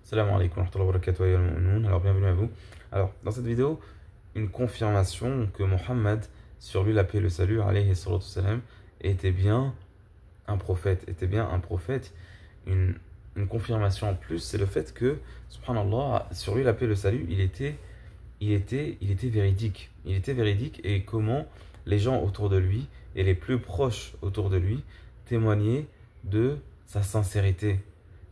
Salam alaikum wa rahmatullahi wa barakatuh ya al-mu'minun. Alors bienvenue à vous. Alors dans cette vidéo, une confirmation que Mohammed, sur lui la paix et le salut, alayhi salatu salam, était bien un prophète, une confirmation en plus, c'est le fait que, subhanallah, sur lui la paix et le salut, il était véridique. Il était véridique et comment les gens autour de lui et les plus proches autour de lui témoignaient de sa sincérité.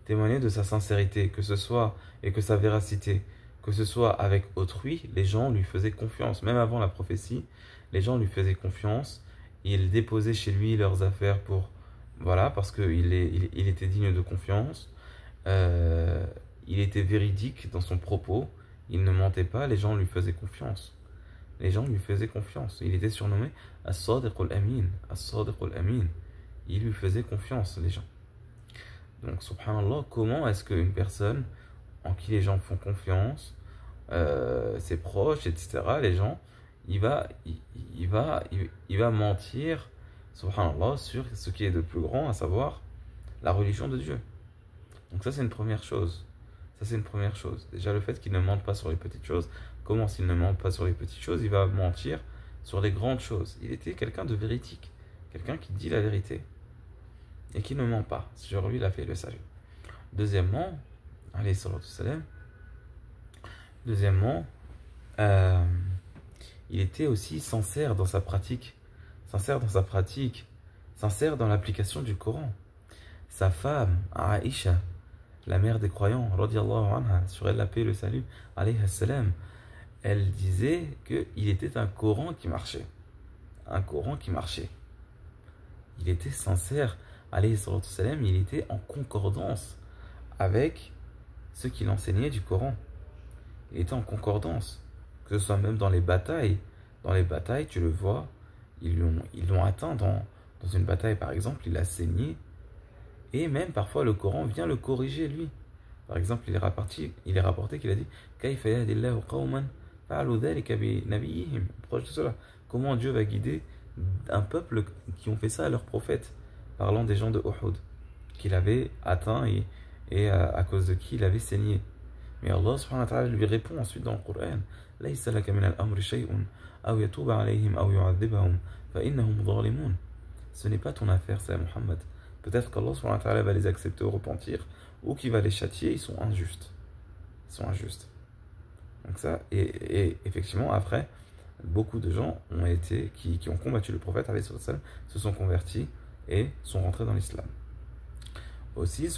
Que ce soit et que sa véracité, que ce soit avec autrui, les gens lui faisaient confiance. Même avant la prophétie, les gens lui faisaient confiance. Ils déposaient chez lui leurs affaires parce qu'il était digne de confiance. Il était véridique dans son propos. Il ne mentait pas. Les gens lui faisaient confiance. Il était surnommé As-Sadiq al-Amin. As-Sadiq al-Amin. Il lui faisait confiance, les gens. Donc, subhanallah, comment est-ce qu'une personne en qui les gens font confiance, ses proches, etc., les gens, il va mentir, subhanallah, sur ce qui est de plus grand, à savoir la religion de Dieu. Donc ça, c'est une première chose. Déjà, le fait qu'il ne mente pas sur les petites choses. Comment s'il ne mente pas sur les petites choses, il va mentir sur les grandes choses. Il était quelqu'un de véridique, quelqu'un qui dit la vérité et qui ne ment pas. Sur lui, il a fait le salut. Deuxièmement, alayhi salatu salam, il était aussi sincère dans sa pratique, sincère dans l'application du Coran. Sa femme, Aïcha, la mère des croyants, radiyallahu anha, sur elle la paix et le salut, alayhi salam, elle disait qu'il était un Coran qui marchait. Il était sincère, alayhi salatu salam, il était en concordance avec ce qu'il enseignait du Coran. Il était en concordance, que ce soit même dans les batailles. Dans les batailles, tu le vois, ils l'ont atteint dans une bataille par exemple, il a saigné, et même parfois le Coran vient le corriger lui. Par exemple, il est rapporté qu'il a dit Kayfa yahdillahu qawman fa'alu dhalika bi nabiyyihim. Proche de cela. Comment Dieu va guider un peuple qui ont fait ça à leur prophète, parlant des gens de Uhud, qu'il avait atteint et à cause de qui il avait saigné. Mais Allah subhanahu wa ta'ala lui répond ensuite dans le Coran Laysa laka min al-amri shay'un aw yatuba alayhim aw yu'adhibahum fa innahum zalimun. Ce n'est pas ton affaire, c'est Muhammad. Peut-être qu'Allah subhanahu wa ta'ala va les accepter au repentir ou qu'il va les châtier, ils sont injustes. Donc ça, et effectivement, après, beaucoup de gens qui ont combattu le prophète, se sont convertis et sont rentrés dans l'islam. Aussi,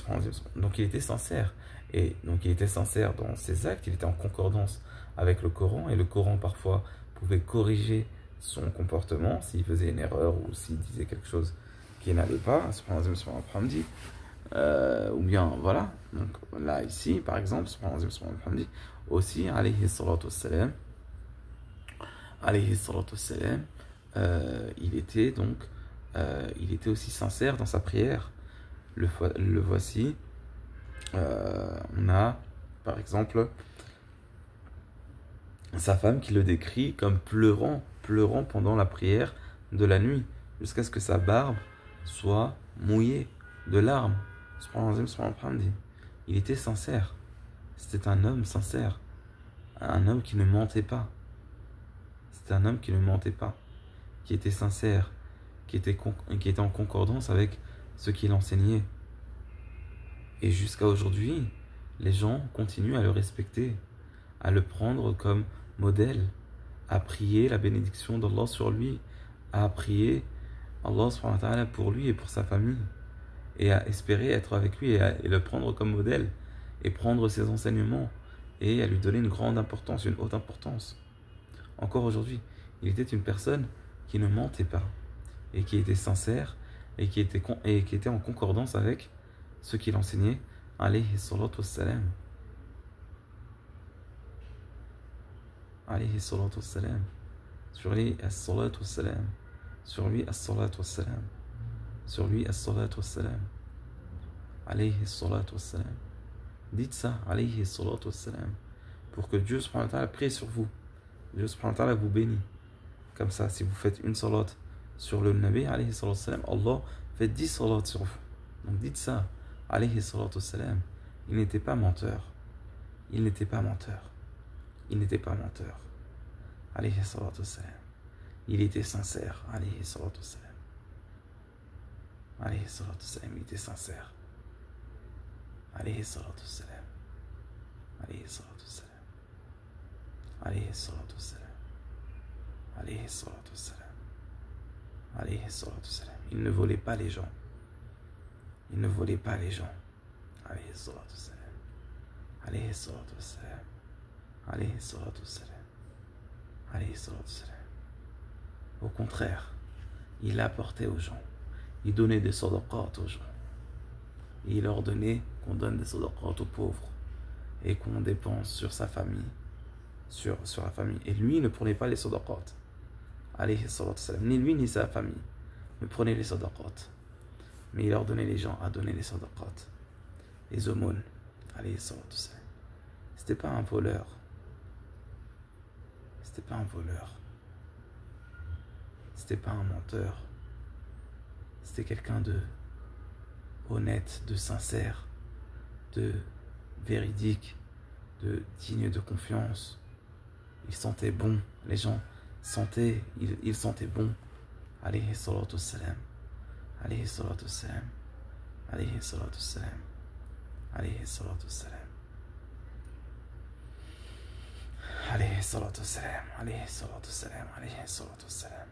donc il était sincère. Et donc il était sincère dans ses actes, il était en concordance avec le Coran, et le Coran parfois pouvait corriger son comportement s'il faisait une erreur ou s'il disait quelque chose qui n'allait pas, ou bien voilà. Donc là ici par exemple, aussi alayhi salatu wassalam, il était aussi sincère dans sa prière. Le voici. On a par exemple sa femme qui le décrit comme pleurant pendant la prière de la nuit, jusqu'à ce que sa barbe soit mouillée de larmes. Il était sincère. C'était un homme sincère, un homme qui ne mentait pas. Qui était sincère, qui était en concordance avec ce qu'il enseignait. Et jusqu'à aujourd'hui, les gens continuent à le respecter, à le prendre comme modèle, à prier la bénédiction d'Allah sur lui, à prier Allah subhanahu wa ta'ala pour lui et pour sa famille, et à espérer être avec lui et le prendre comme modèle, et prendre ses enseignements, et à lui donner une grande importance, une haute importance. Encore aujourd'hui, il était une personne qui ne mentait pas, et qui était sincère, et qui était en concordance avec ce qu'il enseignait, alayhi salatu wassalam. Alayhi salatu wassalam. Sur lui, as-salatu wassalam. Sur lui, as-salatu wassalam. Sur lui, as-salatu wassalam. Alayhi salatu wassalam. Dites ça, alayhi salatu wassalam, pour que Dieu subhanahu wa ta'ala prie sur vous. Dieu subhanahu wa ta'ala vous bénit. Comme ça, si vous faites une salat sur le Nabi, alayhi salatu wassalam, Allah fait 10 salats sur vous. Donc dites ça, alayhi salatu wassalam. Il n'était pas menteur. il n'était pas menteur. Il n'était pas menteur. Alayhi salatu wassalam. Il était sincère. Alayhi salatu wassalam. Alayhi salatu wassalam. Il était sincère. Alayhi salatu wassalam. Alayhi salatu wassalam. Alayhi salatu wassalam. Alayhi salatu wassalam. Alayhi salatu wassalam. Il ne volait pas les gens. Il ne volait pas les gens. Alayhi salatu wassalam. Alayhi salatu wassalam. Alayhi salatu wassalam. Alayhi salatu wassalam. Au contraire, il apportait aux gens. Il donnait des sadaqat aux gens. Et il ordonnait qu'on donne des sadaqat aux pauvres. Et qu'on dépense sur sa famille. Sur la famille. Et lui, il ne prenait pas les sadaqat. Alayhi salatu wassalam. Ni lui, ni sa famille ne prenaient les sadaqat. Mais il ordonnait les gens à donner les sadaqat. Les aumônes. Alayhi salatu wassalam. C'était pas un voleur. C'était pas un voleur. C'était pas un menteur. C'était quelqu'un de honnête, de sincère, de véridique, de digne de confiance. Il sentait bon. Les gens sentaient, il sentait bon. Alayhi salatu wassalam. Alayhi salatu wassalam. Alayhi salatu wassalam. Alayhi salatu wassalam. عليه الصلاة والسلام عليه الصلاة والسلام عليه الصلاة والسلام